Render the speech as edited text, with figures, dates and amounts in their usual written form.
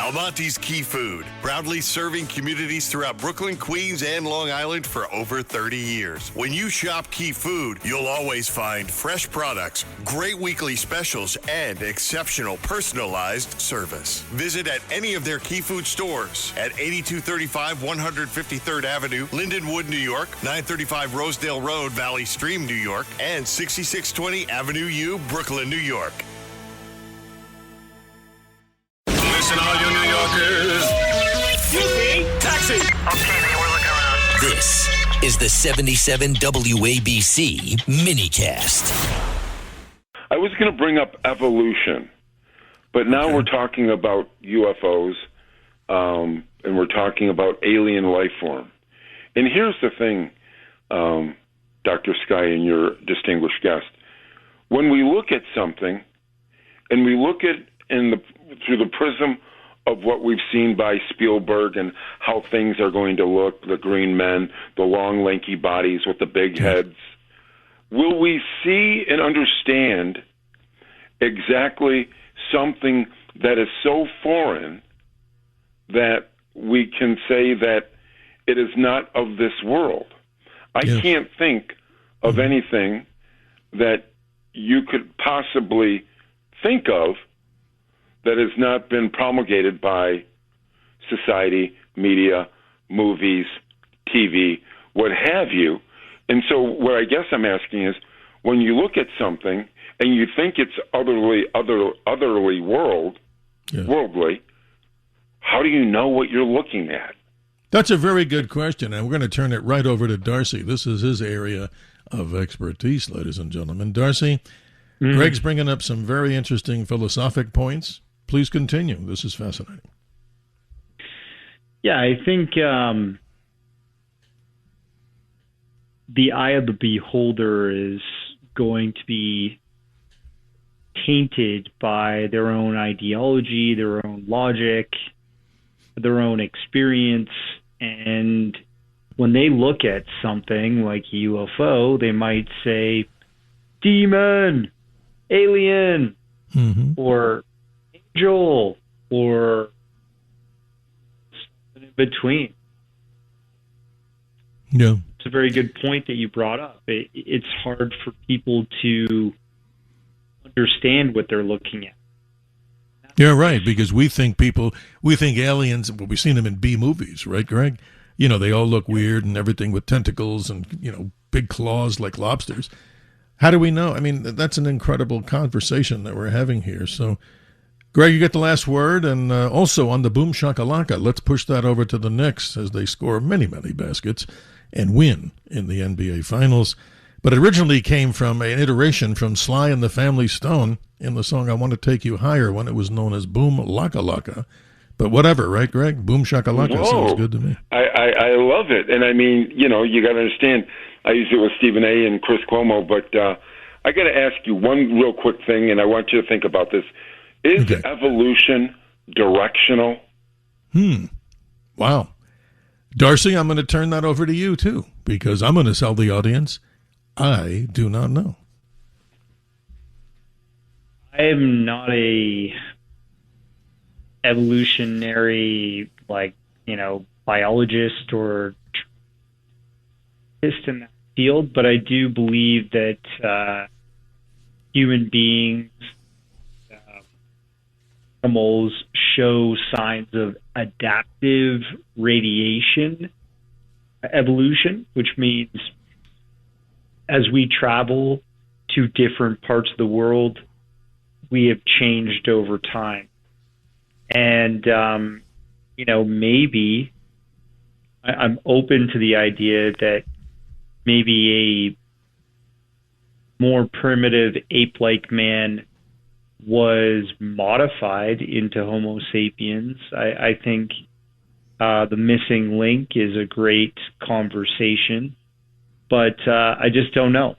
Almonte's Key Food, proudly serving communities throughout Brooklyn, Queens, and Long Island for over 30 years. When you shop Key Food, you'll always find fresh products, great weekly specials, and exceptional personalized service. Visit at any of their Key Food stores at 8235 153rd Avenue, Lindenwood, New York, 935 Rosedale Road, Valley Stream, New York, and 6620 Avenue U, Brooklyn, New York. Listen, all you New Yorkers. Excuse me. Taxi. Okay, man, we're looking around. This is the 77 WABC minicast. I was going to bring up evolution, but now we're talking about UFOs, and we're talking about alien life form. And here's the thing, Dr. Sky and your distinguished guest. When we look at something, and we look at through the prism of what we've seen by Spielberg and how things are going to look, the green men, the long, lanky bodies with the big heads, will we see and understand exactly something that is so foreign that we can say that it is not of this world? I can't think of anything that you could possibly think of that has not been promulgated by society, media, movies, TV, what have you. And so what I guess I'm asking is, when you look at something and you think it's otherly worldly, how do you know what you're looking at? That's a very good question, and we're going to turn it right over to Darcy. This is his area of expertise, ladies and gentlemen. Darcy, Greg's bringing up some very interesting philosophic points. Please continue. This is fascinating. Yeah, I think the eye of the beholder is going to be tainted by their own ideology, their own logic, their own experience. And when they look at something like a UFO, they might say, demon, alien, or angel, or something in between. Yeah. It's a very good point that you brought up. It's hard for people to understand what they're looking at. Yeah, right, because we think aliens, well, we've seen them in B movies, right, Greg? You know, they all look weird and everything with tentacles and, you know, big claws like lobsters. How do we know? I mean, that's an incredible conversation that we're having here. So, Greg, you get the last word, and also on the Boom Shakalaka, let's push that over to the Knicks as they score many, many baskets and win in the NBA Finals. But it originally came from an iteration from Sly and the Family Stone in the song I Want to Take You Higher when it was known as Boom Laka Laka. But whatever, right, Greg? Boom Shakalaka sounds good to me. I love it. And I mean, you know, you got to understand, I used it with Stephen A. and Chris Cuomo, but I got to ask you one real quick thing, and I want you to think about this. Is evolution directional? Wow. Darcy, I'm going to turn that over to you, too, because I'm going to tell the audience I do not know. I am not a evolutionary, biologist or in that field, but I do believe that human beings, animals show signs of adaptive radiation evolution, which means as we travel to different parts of the world, we have changed over time. And, maybe I'm open to the idea that maybe a more primitive ape-like man was modified into Homo sapiens. I think the missing link is a great conversation, but I just don't know.